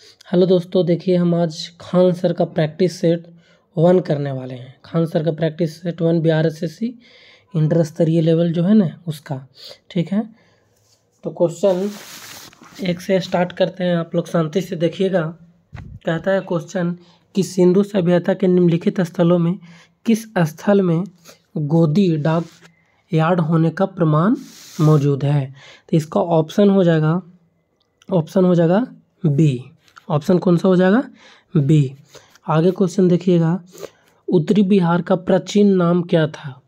Hello दोस्तों, देखिए हम आज खान सर का प्रैक्टिस सेट 1 करने वाले हैं। खान सर का practice set 1 Bihar SSC inter स्तरीय लेवल जो है ना उसका, ठीक है। तो क्वेश्चन 1 से स्टार्ट करते हैं, आप लोग शांति से देखिएगा। कहता है क्वेश्चन कि सिंधु सभ्यता के निम्नलिखित स्थलों में किस स्थल में गोदी डाक यार्ड होने का प्रमाण मौजूद है। तो इसका ऑप्शन हो जाएगा बी। ऑप्शन कौन सा हो जाएगा? बी। आगे क्वेश्चन देखिएगा, उत्तरी बिहार का प्राचीन नाम क्या था?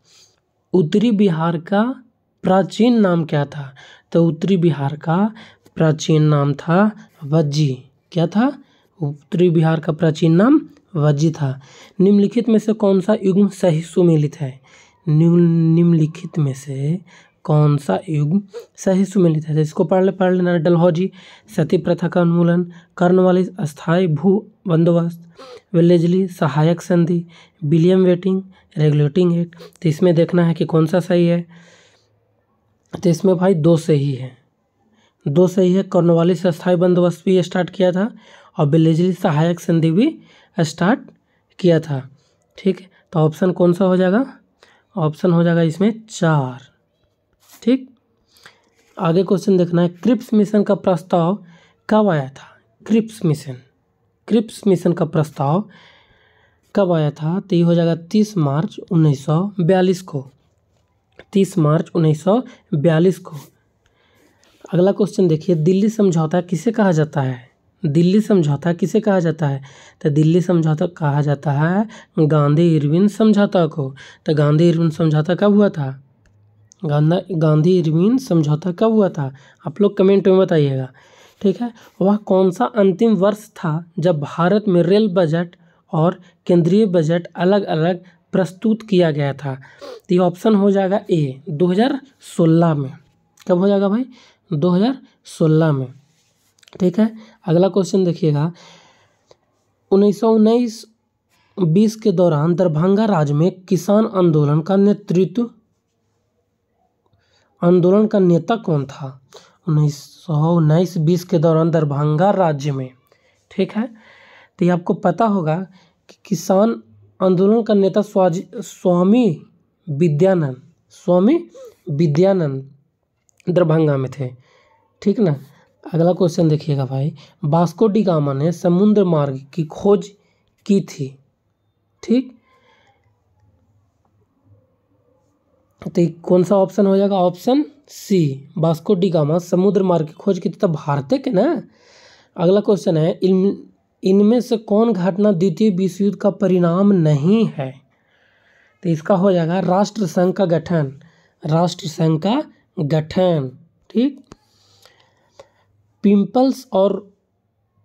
उत्तरी बिहार का प्राचीन नाम क्या था? तो उत्तरी बिहार का प्राचीन नाम था वज्जी। क्या था? उत्तरी बिहार का प्राचीन नाम वज्जी था। निम्नलिखित में से कौन सा युग्म सही सुमेलित है? निम्नलिखित में से कौन सा युग्म सही सुमेलित है? तो इसको पढ़ लेना। डलहौजी, सती प्रथा का उन्मूलन, कर्नवालिस, अस्थायी भू बंदोबस्त, वेलेजली, सहायक संधि, विलियम वेटिंग, रेगुलेटिंग एक्ट। तो इसमें देखना है कि कौन सा सही है। तो इसमें भाई 2 सही है, 2 सही है। कर्नवालिस अस्थायी बंदोबस्त भी स्टार्ट किया था और वेलेजली सहायक संधि भी स्टार्ट किया था, ठीक है। तो ऑप्शन कौन सा हो जाएगा? ऑप्शन हो जाएगा इसमें 4, ठीक। आगे क्वेश्चन देखना है, क्रिप्स मिशन का प्रस्ताव कब आया था? क्रिप्स मिशन का प्रस्ताव कब आया था? तो ये हो जाएगा 30 मार्च 1942 को। 30 मार्च 1942 को। अगला क्वेश्चन देखिए, दिल्ली समझौता किसे कहा जाता है? दिल्ली समझौता किसे कहा जाता है? तो दिल्ली समझौता कहा जाता है गांधी इरविन समझौता को। तो गांधी इरविन समझौता कब हुआ था? गांधी इरविन समझौता कब हुआ था? आप लोग कमेंट में बताइएगा, ठीक है। वह कौन सा अंतिम वर्ष था जब भारत में रेल बजट और केंद्रीय बजट अलग अलग प्रस्तुत किया गया था? तो ये ऑप्शन हो जाएगा ए, 2016 में। कब हो जाएगा भाई? 2016 में, ठीक है। अगला क्वेश्चन देखिएगा, 1919-20 के दौरान दरभंगा राज्य में किसान आंदोलन का नेता कौन था? 1919-20 के दौरान दरभंगा राज्य में, ठीक है। तो ये आपको पता होगा कि किसान आंदोलन का नेता स्वामी विद्यानंद दरभंगा में थे, ठीक ना। अगला क्वेश्चन देखिएगा भाई, वास्को डी गामा ने समुद्र मार्ग की खोज की थी, ठीक। तो कौन सा ऑप्शन हो जाएगा? Option C, Vasco da Gama समुद्र मार्ग की खोज की थी। तो भारत के ना। अगला क्वेश्चन है, इनमें से कौन घटना द्वितीय विश्व युद्ध का परिणाम नहीं है? तो इसका हो जाएगा राष्ट्रसंघ का गठन, ठीक।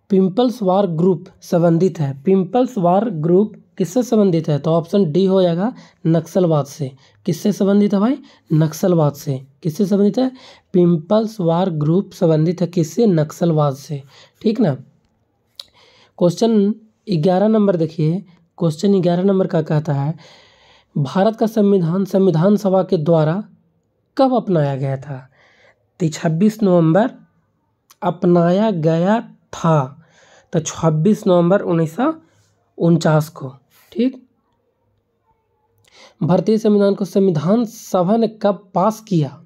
पिंपल्स वार ग्रुप संबंधित है। पिंपल्स वार ग्रुप किससे संबंधित है? तो ऑप्शन डी हो जाएगा नक्सलवाद से। किससे संबंधित है भाई? नक्सलवाद से। किससे संबंधित है? पिंपल्स वार ग्रुप संबंधित है किससे? नक्सलवाद से, ठीक ना। क्वेश्चन 11 नंबर देखिए। क्वेश्चन 11 नंबर का कहता है, भारत का संविधान सभा के द्वारा कब अपनाया गया था? तो 26 नवंबर अपनाया गया था। तो 26 नवंबर 1949 को, ठीक। भारतीय संविधान को संविधान सभा ने कब पास किया?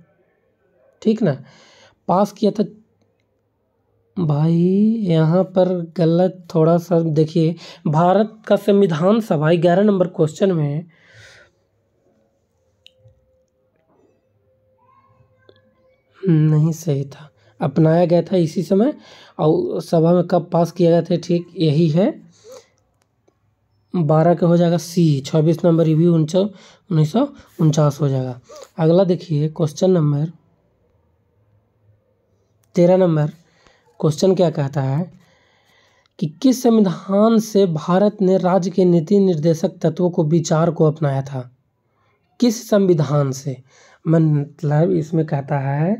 ठीक ना, पास किया था भाई। यहाँ पर गलत थोड़ा सा देखिए, भारत का संविधान सभा 11 नंबर क्वेश्चन में नहीं सही था। अपनाया गया था इसी समय, और सभा में कब पास किया गया था, ठीक यही है 12 का हो जाएगा सी। 26 नंबर ये भी 1949 हो जाएगा। अगला देखिए क्वेश्चन नंबर 13 नंबर। क्वेश्चन क्या कहता है कि किस संविधान से भारत ने राज्य के नीति निर्देशक तत्वों को विचार को अपनाया था? किस संविधान से? मतलब इसमें कहता है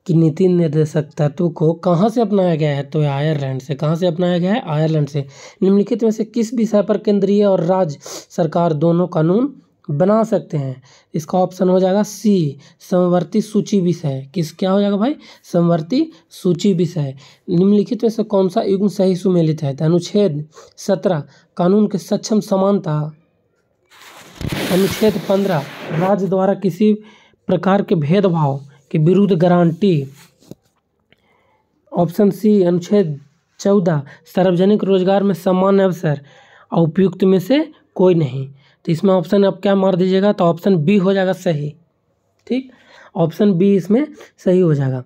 कि नीति निर्देशक तत्व को कहाँ से अपनाया गया है? तो आयरलैंड से। कहाँ से अपनाया गया है? आयरलैंड से। निम्नलिखित में से किस विषय पर केंद्रीय और राज्य सरकार दोनों कानून बना सकते हैं। इसका ऑप्शन हो जाएगा सी, समवर्ती सूची विषय। क्या हो जाएगा भाई? समवर्ती सूची विषय। निम्नलिखित में से कौन सा युग्म सही सुमेलित है? तो अनुच्छेद 17 कानून के सक्षम समानता, अनुच्छेद 15 राज्य द्वारा किसी प्रकार के भेदभाव के विरुद्ध गारंटी, ऑप्शन सी अनुच्छेद 14 सार्वजनिक रोजगार में समान अवसर, और उपयुक्त में से कोई नहीं। तो इसमें ऑप्शन आप क्या मार दीजिएगा? तो ऑप्शन बी हो जाएगा सही। ठीक, ऑप्शन बी इसमें सही हो जाएगा,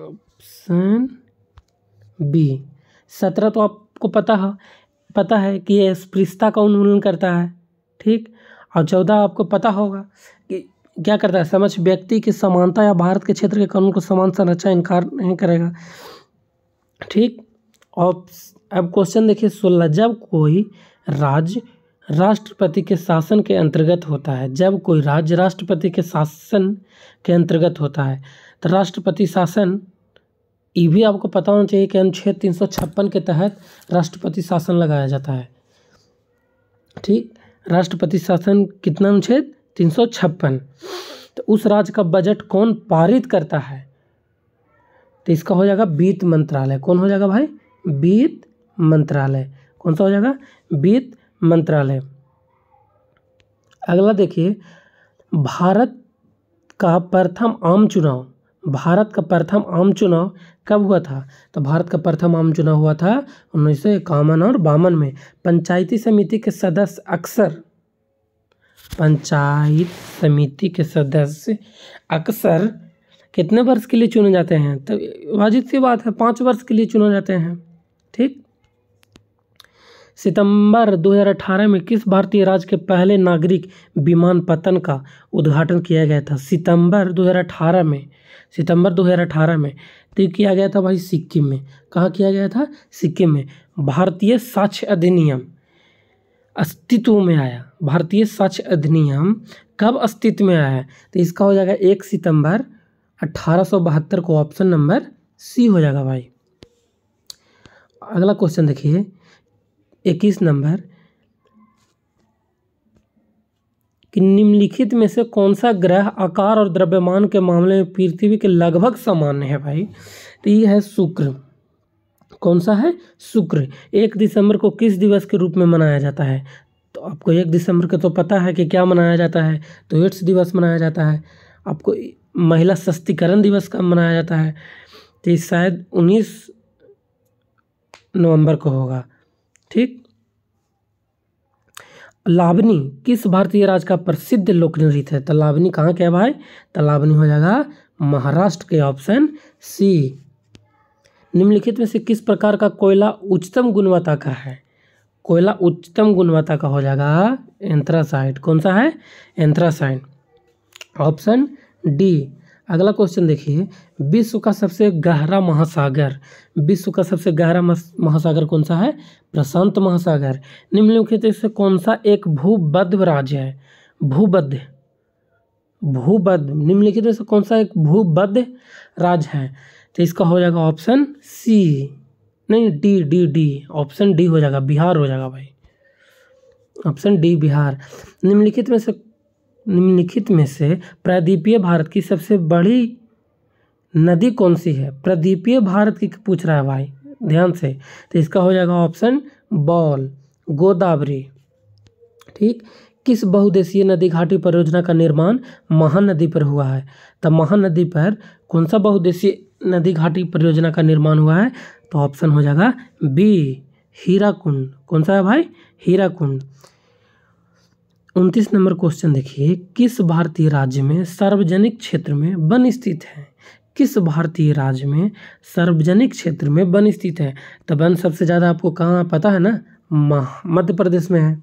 ऑप्शन बी। 17 तो आपको पता है कि ये अस्पृश्यता का उन्मूलन करता है। ठीक, और 14 आपको पता होगा कि क्या करता है? समक्ष व्यक्ति की समानता या भारत के क्षेत्र के कानून को समान संरक्षण इनकार नहीं करेगा। ठीक, और अब क्वेश्चन देखिए 16, जब कोई राज्य राष्ट्रपति के शासन के अंतर्गत होता है, जब कोई राज्य राष्ट्रपति के शासन के अंतर्गत होता है तो राष्ट्रपति शासन, ये भी आपको पता होना चाहिए कि अनुच्छेद 356 के तहत राष्ट्रपति शासन लगाया जाता है। ठीक, राष्ट्रपति शासन कितना अनुच्छेद? 356। तो उस राज्य का बजट कौन पारित करता है? तो इसका हो जाएगा वित्त मंत्रालय। कौन हो जाएगा भाई? वित्त मंत्रालय। कौन सा हो जाएगा? वित्त मंत्रालय। अगला देखिए, भारत का प्रथम आम चुनाव कब हुआ था? तो भारत का प्रथम आम चुनाव हुआ था 1951 और 52 में। पंचायती समिति के सदस्य अक्सर कितने वर्ष के लिए चुने जाते हैं? तो वाजिब सी बात है, 5 वर्ष के लिए चुने जाते हैं। ठीक, सितंबर 2018 में किस भारतीय राज्य के पहले नागरिक विमानपत्तन का उद्घाटन किया गया था? सितंबर 2018 में तो किया गया था भाई सिक्किम में। कहाँ किया गया था? सिक्किम में। भारतीय साक्ष्य अधिनियम अस्तित्व में आया। भारतीय साक्ष्य अधिनियम कब अस्तित्व में आया है? तो इसका हो जाएगा 1 सितंबर 1872 को। ऑप्शन नंबर सी हो जाएगा भाई। अगला क्वेश्चन देखिए 21 नंबर, कि निम्नलिखित में से कौन सा ग्रह आकार और द्रव्यमान के मामले में पृथ्वी के लगभग सामान्य है भाई? तो ये है शुक्र। कौन सा है? शुक्र। 1 दिसंबर को किस दिवस के रूप में मनाया जाता है? तो आपको 1 दिसंबर को तो पता है कि क्या मनाया जाता है, तो एड्स दिवस मनाया जाता है। आपको महिला सशक्तिकरण दिवस कब मनाया जाता है? तो शायद 19 नवंबर को होगा। ठीक, लावनी किस भारतीय राज्य का प्रसिद्ध लोक नृत्य है? तो लावनी कहाँ के है भाई? तो लावनी हो जाएगा महाराष्ट्र के। Option C. निम्नलिखित में से किस प्रकार का कोयला उच्चतम गुणवत्ता का है? कोयला उच्चतम गुणवत्ता का हो जाएगा एंथ्रासाइट। कौन सा है? एंथ्रासाइट। Option D. अगला क्वेश्चन देखिए, विश्व का सबसे गहरा महासागर कौन सा है? प्रशांत महासागर। निम्नलिखित में से कौन सा एक भूबद्ध राज्य है? भूबद्ध। निम्नलिखित में से कौन सा एक भूबद्ध राज्य है? तो इसका हो जाएगा ऑप्शन सी, नहीं डी। ऑप्शन डी हो जाएगा, बिहार हो जाएगा भाई। Option D Bihar. निम्नलिखित में से प्रायद्वीपीय भारत की सबसे बड़ी नदी कौन सी है? प्रायद्वीपीय भारत की पूछ रहा है भाई, ध्यान से। तो इसका हो जाएगा ऑप्शन बॉल, गोदावरी। ठीक, किस बहुउद्देशीय नदी घाटी परियोजना का निर्माण महानदी पर हुआ है? तो महानदी पर कौन सा बहुउद्देशीय नदी घाटी परियोजना का निर्माण हुआ है? तो ऑप्शन हो जाएगा बी, हीराकुंड। कौन सा है भाई? हीराकुंड। 29 नंबर क्वेश्चन देखिए, किस भारतीय राज्य में सार्वजनिक क्षेत्र में वन स्थित है? किस भारतीय राज्य में सार्वजनिक क्षेत्र में वन स्थित है? तो वन सबसे ज़्यादा आपको कहाँ पता है ना? मध्य प्रदेश में है।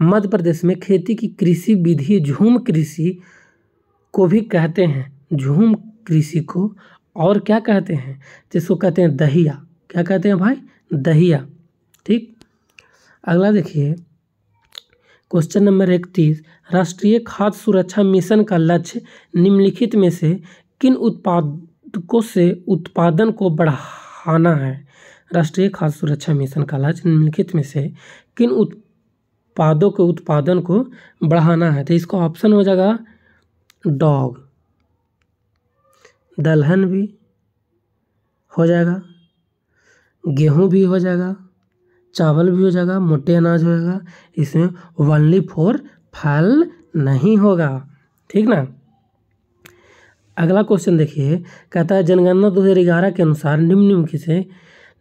मध्य प्रदेश में खेती की कृषि विधि झूम कृषि को भी कहते हैं। झूम कृषि को और क्या कहते हैं? जिसको कहते हैं दहिया। क्या कहते हैं भाई? दहिया। ठीक, अगला देखिए क्वेश्चन नंबर 31, राष्ट्रीय खाद्य सुरक्षा मिशन का लक्ष्य निम्नलिखित में से किन उत्पादकों से उत्पादन को बढ़ाना है? राष्ट्रीय खाद्य सुरक्षा मिशन का लक्ष्य निम्नलिखित में से किन उत्पादों के उत्पादन को बढ़ाना है। तो इसका ऑप्शन हो जाएगा डॉग, दलहन भी हो जाएगा, गेहूं भी हो जाएगा, चावल भी हो जाएगा, मोटे अनाज हो जाएगा। इसमें ओनली फॉर फल नहीं होगा, ठीक ना। अगला क्वेश्चन देखिए, कहता है जनगणना 2011 के अनुसार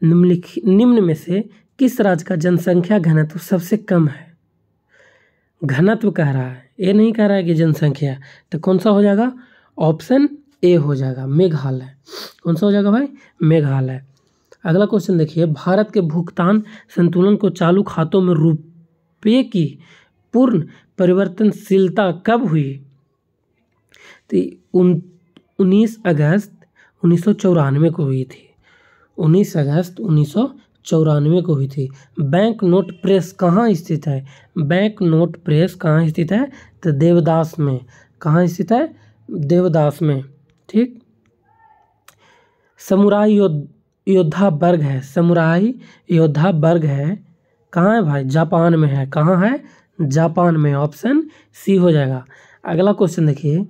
निम्न में से किस राज्य का जनसंख्या घनत्व सबसे कम है। घनत्व कह रहा है, ये नहीं कह रहा है कि जनसंख्या। तो कौन सा हो जाएगा, ऑप्शन ए हो जाएगा, मेघालय। कौन सा हो जाएगा भाई, मेघालय। अगला क्वेश्चन देखिए, भारत के भुगतान संतुलन को चालू खातों में रुपये की पूर्ण परिवर्तनशीलता कब हुई। तो 19 अगस्त 1994 को हुई थी। 19 अगस्त 1994 को हुई थी। बैंक नोट प्रेस कहाँ स्थित है, बैंक नोट प्रेस कहाँ स्थित है, तो देवदास में। कहाँ स्थित है, देवदास में, ठीक। समुराई योद्धा वर्ग है, समुराई योद्धा वर्ग है, कहाँ है भाई, जापान में है। कहाँ है, जापान में। ऑप्शन सी हो जाएगा। अगला क्वेश्चन देखिए,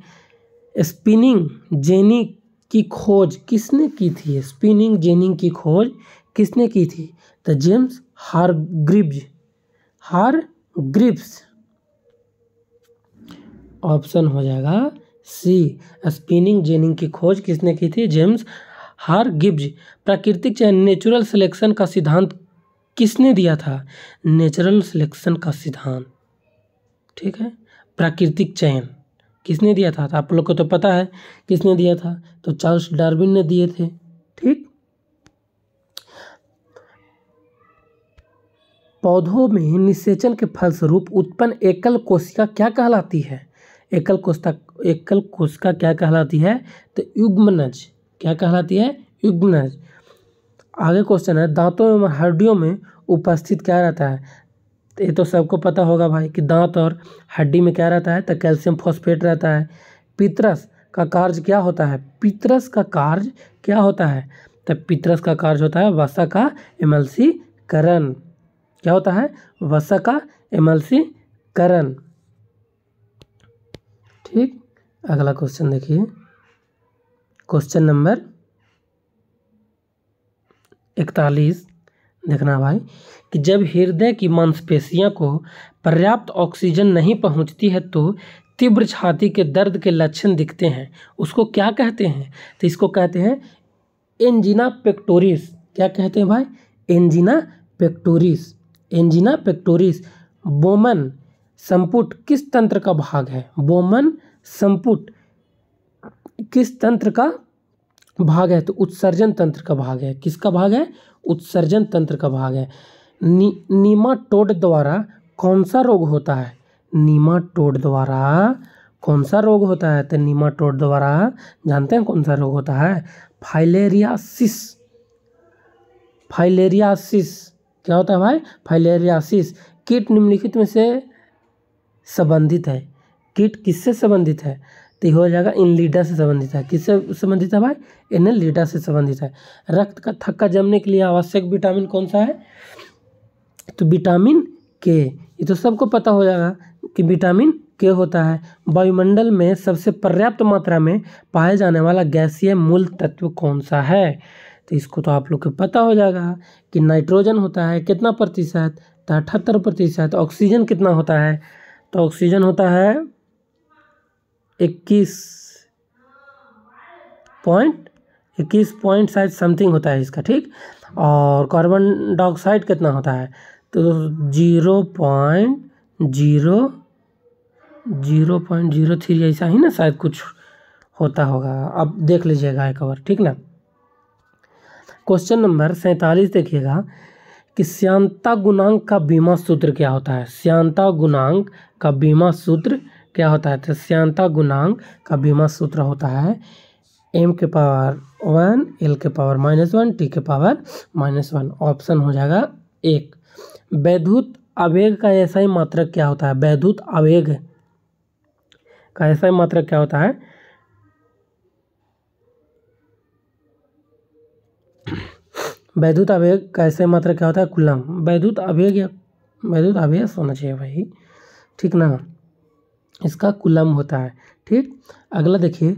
स्पिनिंग जेनी की खोज किसने की थी, स्पिनिंग जेनी की खोज किसने की थी, तो जेम्स हारग्रीव्स। ऑप्शन हो जाएगा सी, स्पिनिंग जेनी की खोज किसने की थी, जेम्स हारग्रीव्स। प्राकृतिक चयन नेचुरल सिलेक्शन का सिद्धांत किसने दिया था, नेचुरल सिलेक्शन का सिद्धांत, ठीक है। प्राकृतिक चयन किसने दिया था, तो आप लोग को तो पता है किसने दिया था, तो चार्ल्स डार्विन ने दिए थे, ठीक। पौधों में निषेचन के फलस्वरूप उत्पन्न एकल कोशिका क्या कहलाती है, एकल कोशिका क्या कहलाती है, तो युग्मनज। क्या कहलाती है, युग्मनज। आगे क्वेश्चन है, दांतों एवं हड्डियों में उपस्थित क्या रहता है। तो ये तो सबको पता होगा भाई कि दांत और हड्डी में क्या रहता है, तो कैल्शियम फॉस्फेट रहता है। पितरस का कार्य क्या होता है, पितरस का कार्य क्या होता है, तो पितरस का कार्य होता है वसा का एमल्सीकरण। क्या होता है, वसा का एमल्सीकरण, ठीक। अगला क्वेश्चन देखिए, क्वेश्चन नंबर 41 देखना भाई, कि जब हृदय की मांसपेशियों को पर्याप्त ऑक्सीजन नहीं पहुंचती है तो तीव्र छाती के दर्द के लक्षण दिखते हैं, उसको क्या कहते हैं, तो इसको कहते हैं एंजिना पेक्टोरिस। क्या कहते हैं भाई, एंजिना पेक्टोरिस, एंजिना पेक्टोरिस। बोमन संपुट किस तंत्र का भाग है, बोमन संपुट किस तंत्र का भाग है, तो उत्सर्जन तंत्र का भाग है। किसका भाग है, उत्सर्जन तंत्र का भाग है। नीमाटोड द्वारा कौन सा रोग होता है, नीमाटोड द्वारा कौन सा रोग होता है, तो नीमाटोड द्वारा जानते हैं कौन सा रोग होता है, फाइलेरियासिस। फाइलेरियासिस क्या होता है भाई, फाइलेरियासिस। कीट निम्नलिखित में से संबंधित है, कीट किससे संबंधित है, तो हो जाएगा इनलिडा से संबंधित है। किससे संबंधित है भाई, इनलिडा से संबंधित है। रक्त का थक्का जमने के लिए आवश्यक विटामिन कौन सा है, तो विटामिन के। ये तो सबको पता हो जाएगा कि विटामिन के होता है। वायुमंडल में सबसे पर्याप्त मात्रा में पाए जाने वाला गैसीय मूल तत्व कौन सा है, तो इसको तो आप लोग को पता हो जाएगा कि नाइट्रोजन होता है। कितना प्रतिशत, तो 78%। ऑक्सीजन कितना होता है, तो ऑक्सीजन होता है 21 पॉइंट शायद समथिंग होता है इसका, ठीक। और कार्बन डाइऑक्साइड कितना होता है, तो 0.03 ऐसा ही ना शायद कुछ होता होगा, अब देख लीजिएगा एक बार, ठीक ना। क्वेश्चन नंबर 47 देखिएगा कि श्यानता गुणांक का बीमा सूत्र क्या होता है, श्यानता गुणांक का बीमा सूत्र क्या होता है, तो श्यानता गुणांक का बीमा सूत्र होता है m के पावर 1 l के पावर -1 t के पावर -1। ऑप्शन हो जाएगा 1। वैद्युत आवेग का SI मात्रक क्या होता है, वैद्युत आवेग का SI मात्रक क्या होता है, वैद्युत आवेग का SI मात्रक क्या होता है, कूलम। वैद्युत आवेग या वैद्युत आवेश होना चाहिए भाई, ठीक ना, इसका कूलम होता है। ठीक, अगला देखिए,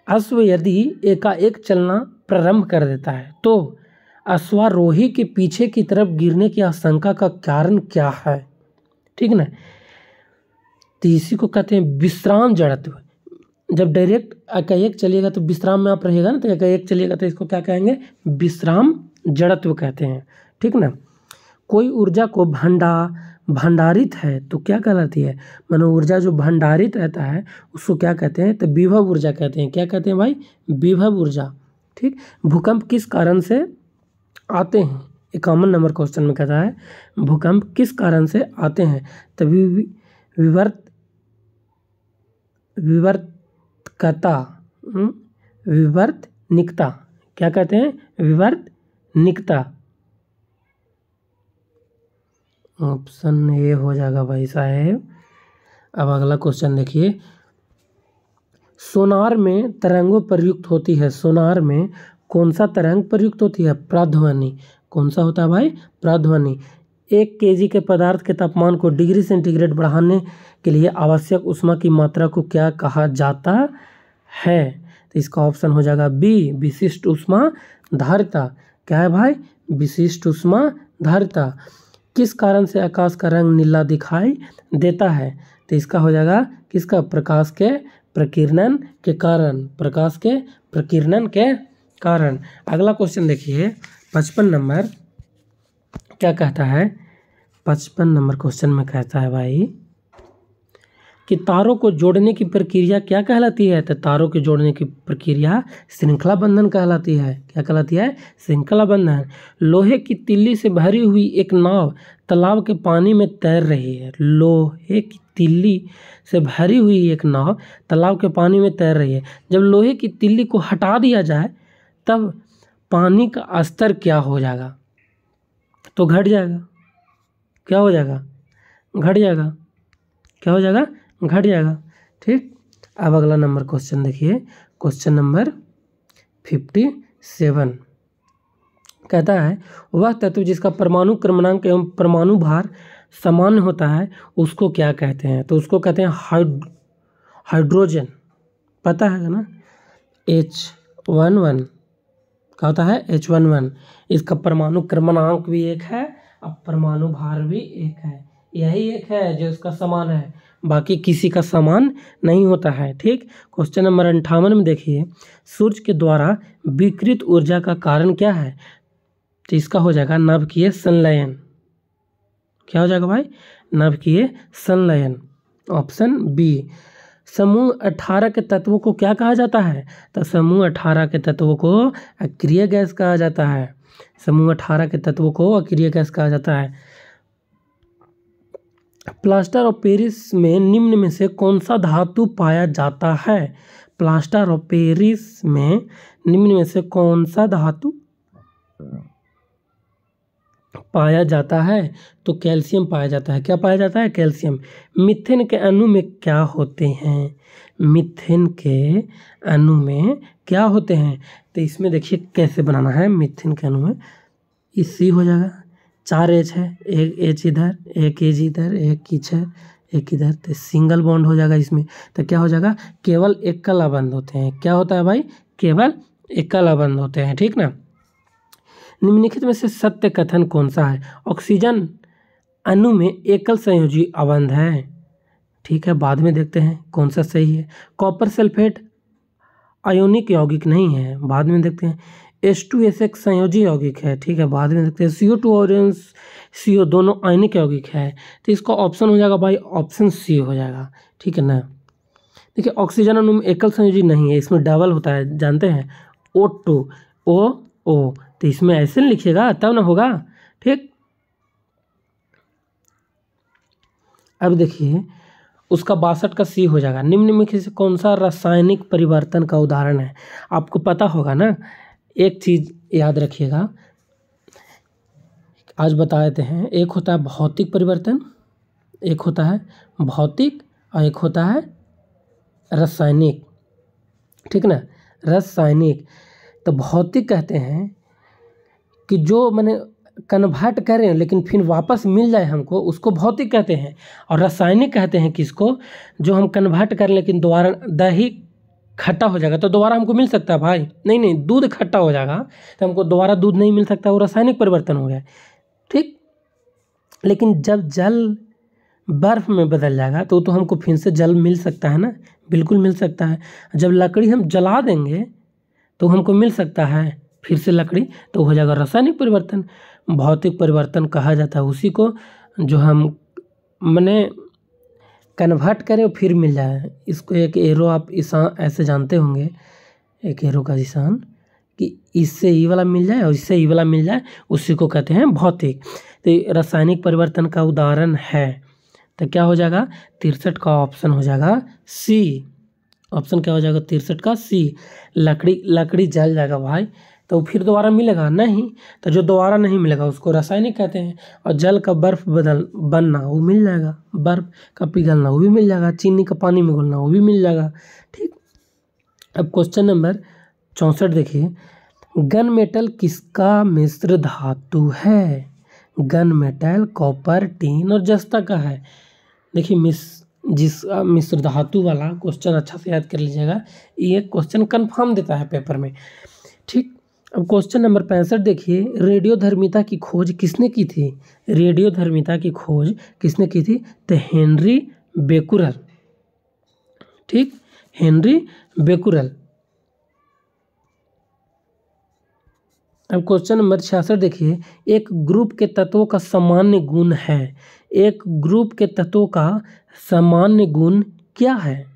अश्व यदि एकाएक चलना प्रारंभ कर देता है तो अश्वारोही के पीछे की तरफ गिरने की आशंका का कारण क्या है? ठीक ना, तो इसी को कहते हैं विश्राम जड़त्व। जब डायरेक्ट एकाएक चलिएगा तो विश्राम में आप रहिएगा ना, तो एकाएक चलिएगा तो इसको क्या कहेंगे? विश्राम जड़त्व कहते हैं। ठीक ना, कोई ऊर्जा को भंडारित है तो क्या कहलाती है? मानो ऊर्जा जो भंडारित रहता है उसको क्या कहते हैं? तो विभव ऊर्जा कहते हैं। क्या कहते हैं भाई? विभव ऊर्जा। ठीक, भूकंप किस कारण से आते हैं? 51 नंबर क्वेश्चन में कहता है भूकंप किस कारण से आते हैं? तो विवर्तनिकता। क्या कहते हैं? विवर्तनिकता। ऑप्शन ए हो जाएगा भाई साहेब। अब अगला क्वेश्चन देखिए, सोनार में तरंगों प्रयुक्त होती है, सोनार में कौन सा तरंग प्रयुक्त होती है? प्रध्वनि। कौन सा होता है भाई? प्रध्वनि। 1 kg के पदार्थ के तापमान को डिग्री सेंटीग्रेड बढ़ाने के लिए आवश्यक ऊष्मा की मात्रा को क्या कहा जाता है? तो इसका ऑप्शन हो जाएगा बी, विशिष्ट ऊष्मा धारिता। क्या है भाई? विशिष्ट ऊष्मा धारिता। किस कारण से आकाश का रंग नीला दिखाई देता है? तो इसका हो जाएगा किसका? प्रकाश के प्रकीर्णन के कारण, प्रकाश के प्रकीर्णन के कारण। अगला क्वेश्चन देखिए 55 नंबर क्या कहता है? 55 नंबर क्वेश्चन में कहता है भाई कि तारों को जोड़ने की प्रक्रिया क्या कहलाती है? तो तारों के जोड़ने की प्रक्रिया श्रृंखला बंधन कहलाती है। क्या कहलाती है? श्रृंखला बंधन। लोहे की तिल्ली से भरी हुई एक नाव तालाब के पानी में तैर रही है। लोहे की तिल्ली से भरी हुई एक नाव तालाब के पानी में तैर रही है। जब लोहे की तिल्ली को हटा दिया जाए तब पानी का स्तर क्या हो जाएगा? तो घट जाएगा। क्या हो जाएगा? घट जाएगा। क्या हो जाएगा? घट जाएगा। ठीक, अब अगला नंबर क्वेश्चन देखिए, क्वेश्चन नंबर 57 कहता है वह तत्व जिसका परमाणु क्रमांक एवं परमाणु भार समान होता है उसको क्या कहते हैं? तो उसको कहते हैं हाइड्रोजन। पता है ना, H11 क्या होता है? H11। इसका परमाणु क्रमांक भी एक है और परमाणु भार भी एक है। यही एक है जो इसका समान है, बाकी किसी का समान नहीं होता है। ठीक, क्वेश्चन नंबर 58 में देखिए, सूर्य के द्वारा विकिरित ऊर्जा का कारण क्या है? तो इसका हो जाएगा नाभिकीय संलयन। क्या हो जाएगा भाई? नाभिकीय संलयन। Option B. समूह 18 के तत्वों को क्या कहा जाता है? तो समूह 18 के तत्वों को अक्रिय गैस कहा जाता है। समूह 18 के तत्वों को अक्रिय गैस कहा जाता है। प्लास्टर ऑफ पेरिस में निम्न में से कौन सा धातु पाया जाता है? प्लास्टर ऑफ पेरिस में निम्न में से कौन सा धातु पाया जाता है? तो कैल्शियम पाया जाता है। क्या पाया जाता है? कैल्शियम। मीथेन के अणु में क्या होते हैं? मीथेन के अणु में क्या होते हैं? तो इसमें देखिए कैसे बनाना है। मीथेन के अणु में इसी हो जाएगा, 4 H है, एक H इधर, एक H इधर, एक H है, एक इधर, तो सिंगल बॉन्ड हो जाएगा इसमें। तो क्या हो जाएगा? केवल एकल आबंध होते हैं। क्या होता है भाई? केवल एकल आबंध होते हैं। ठीक ना, निम्नलिखित में से सत्य कथन कौन सा है? ऑक्सीजन अणु में एकल संयोजी आबंध है। ठीक है, बाद में देखते हैं कौन सा सही है। कॉपर सल्फेट आयोनिक यौगिक नहीं है, बाद में देखते हैं। H2SX संयोजी यौगिक है। ठीक है, बाद में देखते हैं। CO2 और CO दोनों आयनिक यौगिक है। तो इसका ऑप्शन हो जाएगा भाई, ऑप्शन सी हो जाएगा। ठीक है ना, देखिए ऑक्सीजन अणु में एकल संयोजी नहीं है, इसमें डबल होता है, जानते हैं, O2 OO। तो इसमें ऐसे लिखिएगा तब ना होगा। ठीक, अब देखिए उसका 62 का सी हो जाएगा। निम्न में से कौन सा रासायनिक परिवर्तन का उदाहरण है? आपको पता होगा ना, एक चीज़ याद रखिएगा, आज बता देते हैं। एक होता है भौतिक परिवर्तन, एक होता है भौतिक और एक होता है रासायनिक। ठीक ना, रासायनिक। तो भौतिक कहते हैं कि जो मैंने कन्वर्ट करें लेकिन फिर वापस मिल जाए हमको, उसको भौतिक कहते हैं। और रासायनिक कहते हैं किसको, जो हम कन्वर्ट करें लेकिन दोबारा दही खट्टा हो जाएगा तो दोबारा हमको मिल सकता है भाई? नहीं, दूध खट्टा हो जाएगा तो हमको दोबारा दूध नहीं मिल सकता, वो रासायनिक परिवर्तन हो गया, ठीक। लेकिन जब जल बर्फ में बदल जाएगा तो हमको फिर से जल मिल सकता है ना, बिल्कुल मिल सकता है। जब लकड़ी हम जला देंगे तो हमको मिल सकता है फिर से लकड़ी, तो हो जाएगा रासायनिक परिवर्तन। भौतिक परिवर्तन कहा जाता है उसी को जो हम माने कन्वर्ट करें और फिर मिल जाए। इसको एक एरो आप ऐसे जानते होंगे, एक एरो का निशान, कि इससे ई वाला मिल जाए और इससे ई वाला मिल जाए, उसी को कहते हैं भौतिक। तो रासायनिक परिवर्तन का उदाहरण है, तो क्या हो जाएगा 63 का ऑप्शन हो जाएगा सी। ऑप्शन क्या हो जाएगा 63 का सी। लकड़ी जल जाएगा भाई तो फिर दोबारा मिलेगा नहीं, तो जो दोबारा नहीं मिलेगा उसको रासायनिक कहते हैं। और जल का बर्फ बनना वो मिल जाएगा, बर्फ का पिघलना वो भी मिल जाएगा, चीनी का पानी में घुलना वो भी मिल जाएगा, ठीक। अब क्वेश्चन नंबर 64 देखिए, गन मेटल किसका मिश्र धातु है? गन मेटल कॉपर, टीन और जस्ता का है। देखिए मिश्र धातु वाला क्वेश्चन अच्छा से याद कर लीजिएगा, ये क्वेश्चन कंफर्म देता है पेपर में, ठीक। अब क्वेश्चन नंबर 65 देखिए, रेडियोधर्मिता की खोज किसने की थी? रेडियोधर्मिता की खोज किसने की थी? तो हेनरी बेकुरल, ठीक, हेनरी बेकुरल। अब क्वेश्चन नंबर 66 देखिए, एक ग्रुप के तत्वों का सामान्य गुण है। एक ग्रुप के तत्वों का सामान्य गुण क्या है?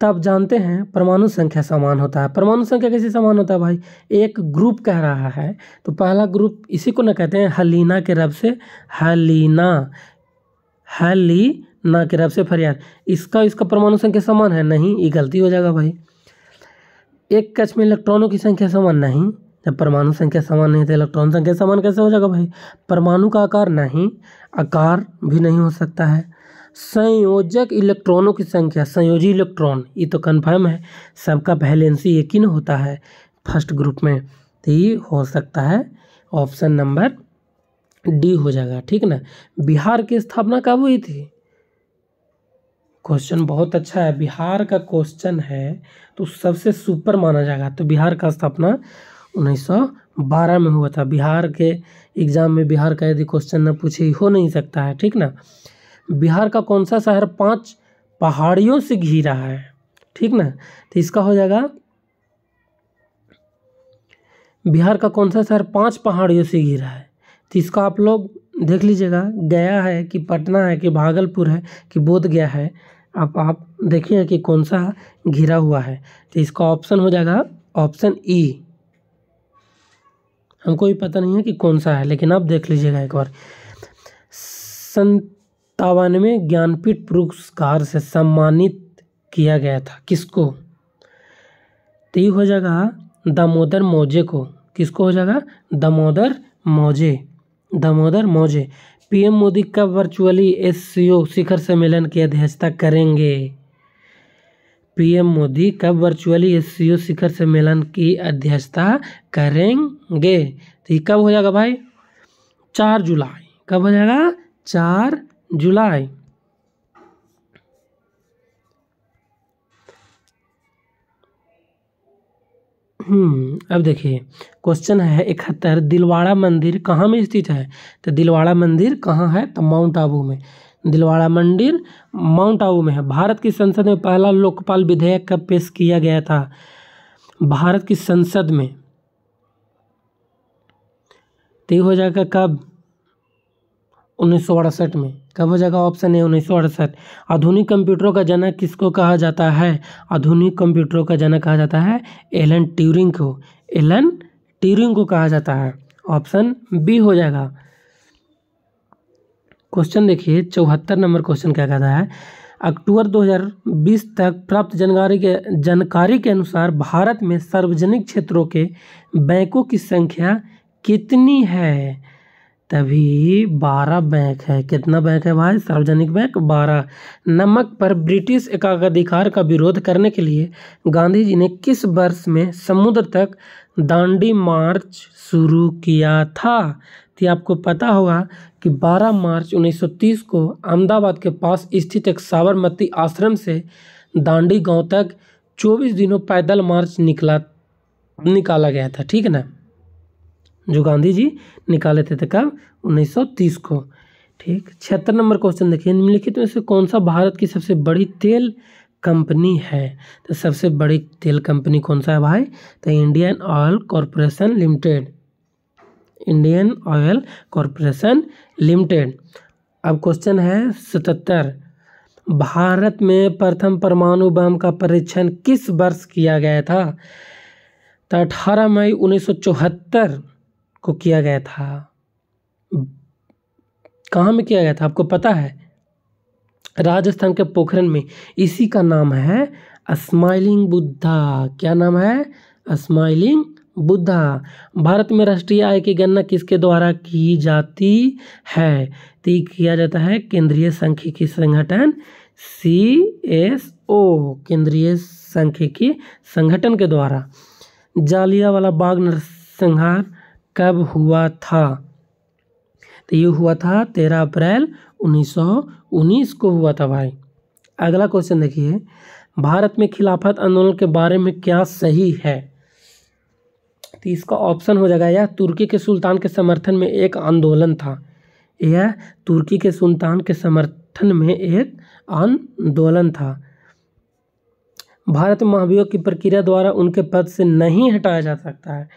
तब जानते हैं परमाणु संख्या समान होता है। परमाणु संख्या कैसे समान होता है भाई? एक ग्रुप कह रहा है तो पहला ग्रुप इसी को ना कहते हैं हलीना के रब से, हलीना के रब से फरियाद। इसका परमाणु संख्या समान है? नहीं, ये गलती हो जाएगा भाई। एक कक्ष में इलेक्ट्रॉनों की संख्या समान नहीं, जब परमाणु संख्या समान नहीं तो इलेक्ट्रॉन संख्या समान कैसे हो जाएगा भाई? परमाणु का आकार नहीं, आकार भी नहीं हो सकता है। संयोजक इलेक्ट्रॉनों की संख्या, संयोजी इलेक्ट्रॉन, ये तो कन्फर्म है, सबका वैलेंसी एक ही ना होता है फर्स्ट ग्रुप में, तो ये हो सकता है ऑप्शन नंबर डी हो जाएगा, ठीक ना। बिहार की स्थापना कब हुई थी? क्वेश्चन बहुत अच्छा है, बिहार का क्वेश्चन है तो सबसे सुपर माना जाएगा। तो बिहार का स्थापना 1912 में हुआ था। बिहार के एग्जाम में बिहार का यदि क्वेश्चन न पूछे हो नहीं सकता है, ठीक ना। बिहार का कौन सा शहर 5 पहाड़ियों से घिरा है, ठीक ना, तो इसका हो जाएगा, बिहार का कौन सा शहर 5 पहाड़ियों से घिरा है, तो इसका आप लोग देख लीजिएगा, गया है कि पटना है कि भागलपुर है कि बोध गया है, आप देखिए कि कौन सा घिरा हुआ है, तो इसका ऑप्शन हो जाएगा ऑप्शन ई। हमको भी पता नहीं है कि कौन सा है, लेकिन आप देख लीजिएगा एक बार। 97वें ज्ञानपीठ पुरस्कार से सम्मानित किया गया था किसको? तो ये हो जाएगा दामोदर मौजे को। किसको हो जाएगा? दामोदर मौजे। पीएम मोदी कब वर्चुअली एससीओ शिखर सम्मेलन की अध्यक्षता करेंगे? पीएम मोदी कब वर्चुअली एससीओ शिखर सम्मेलन की अध्यक्षता करेंगे? तो ये कब हो जाएगा भाई? 4 जुलाई। कब हो जाएगा? 4 जुलाई। अब देखिए क्वेश्चन है 71, दिलवाड़ा मंदिर कहाँ में स्थित है? तो दिलवाड़ा मंदिर कहाँ है? तो माउंट आबू में। दिलवाड़ा मंदिर माउंट आबू में है। भारत की संसद में पहला लोकपाल विधेयक कब पेश किया गया था? भारत की संसद में, तो हो जाएगा कब? 1968 में। कब हो जाएगा? Option A 1968। आधुनिक कंप्यूटरों का जनक किसको कहा जाता है? आधुनिक कंप्यूटरों का जनक कहा जाता है एलन ट्यूरिंग को। एलन ट्यूरिंग को कहा जाता है। ऑप्शन बी हो जाएगा। क्वेश्चन देखिए 74 नंबर क्वेश्चन क्या कहता है? अक्टूबर 2020 तक प्राप्त जानकारी के अनुसार भारत में सार्वजनिक क्षेत्रों के बैंकों की संख्या कितनी है? तभी 12 बैंक है। कितना बैंक है भाई? सार्वजनिक बैंक 12। नमक पर ब्रिटिश एकाधिकार का विरोध करने के लिए गांधी जी ने किस वर्ष में समुद्र तक दांडी मार्च शुरू किया था? तो आपको पता होगा कि 12 मार्च 1930 को अहमदाबाद के पास स्थित एक साबरमती आश्रम से दांडी गांव तक 24 दिनों पैदल मार्च निकाला गया था। ठीक है ना, जो गांधी जी निकाले थे कब? 1930 को। ठीक। 76 नंबर क्वेश्चन देखिए, निम्नलिखित में से कौन सा भारत की सबसे बड़ी तेल कंपनी है? तो सबसे बड़ी तेल कंपनी कौन सा है भाई? तो Indian oil corporation limited. Indian oil corporation limited. अब क्वेश्चन है 77, भारत में प्रथम परमाणु बम का परीक्षण किस वर्ष किया गया था? तो 18 मई 1974 को किया गया था। कहाँ में किया गया था आपको पता है? राजस्थान के पोखरण में। इसी का नाम है स्माइलिंग बुद्धा। क्या नाम है? स्माइलिंग बुद्धा। भारत में राष्ट्रीय आय की गणना किसके द्वारा की जाती है? तो किया जाता है केंद्रीय सांख्यिकी संगठन CSO, केंद्रीय सांख्यिकी संगठन के द्वारा। जालियांवाला बाग नरसंहार कब हुआ था? तो ये हुआ था 13 अप्रैल 1919 को हुआ था भाई। अगला क्वेश्चन देखिए, भारत में खिलाफत आंदोलन के बारे में क्या सही है? तो इसका ऑप्शन हो जाएगा, यह तुर्की के सुल्तान के समर्थन में एक आंदोलन था। यह तुर्की के सुल्तान के समर्थन में एक आंदोलन था। भारत में महाभियोग की प्रक्रिया द्वारा उनके पद से नहीं हटाया जा सकता है।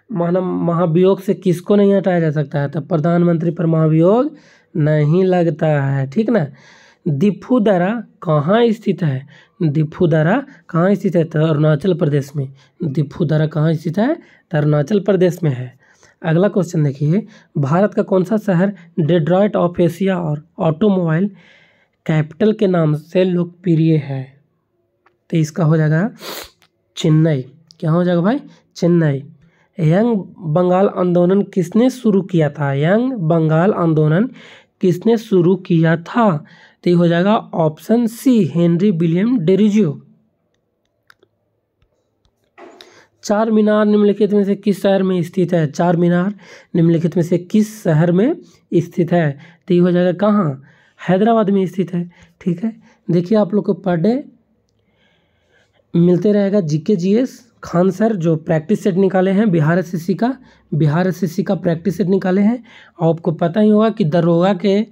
महाभियोग से किसको नहीं हटाया जा सकता है? तो प्रधानमंत्री पर महाभियोग नहीं लगता है। ठीक ना। दिफुदरा कहाँ स्थित है? दिफुदरा कहाँ स्थित है? तो अरुणाचल प्रदेश में। दिफुदरा कहाँ स्थित है? तो अरुणाचल प्रदेश में है। अगला क्वेश्चन देखिए, भारत का कौन सा शहर डेट्रॉइट ऑफ एशिया और ऑटोमोबाइल कैपिटल के नाम से लोकप्रिय है? तो इसका हो जाएगा चेन्नई। क्या हो जाएगा भाई? चेन्नई। यंग बंगाल आंदोलन किसने शुरू किया था? यंग बंगाल आंदोलन किसने शुरू किया था? तो ये हो जाएगा option C, Henry William Derozio. Charminar निम्नलिखित में से किस शहर में स्थित है? चार मीनार निम्नलिखित में से किस शहर में स्थित है? तो ये हो जाएगा कहाँ? हैदराबाद में स्थित है। ठीक है। देखिए आप लोग को पर डे मिलते रहेगा GK GS। खान सर जो प्रैक्टिस सेट निकाले हैं बिहार SSC का प्रैक्टिस सेट निकाले हैं। और आपको पता ही होगा कि दरोगा के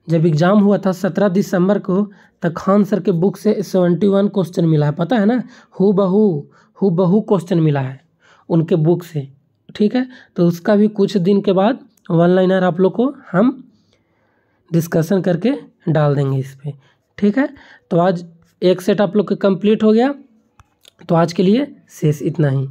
जब एग्ज़ाम हुआ था 17 दिसंबर को, तो खान सर के बुक से 71 क्वेश्चन मिला है। पता है ना, हु बहू क्वेश्चन मिला है उनके बुक से। ठीक है। तो उसका भी कुछ दिन के बाद वन लाइनर आप लोग को हम डिस्कशन करके डाल देंगे इस पर। ठीक है। तो आज एक सेट आप लोग का कंप्लीट हो गया। तो आज के लिए शेष इतना ही।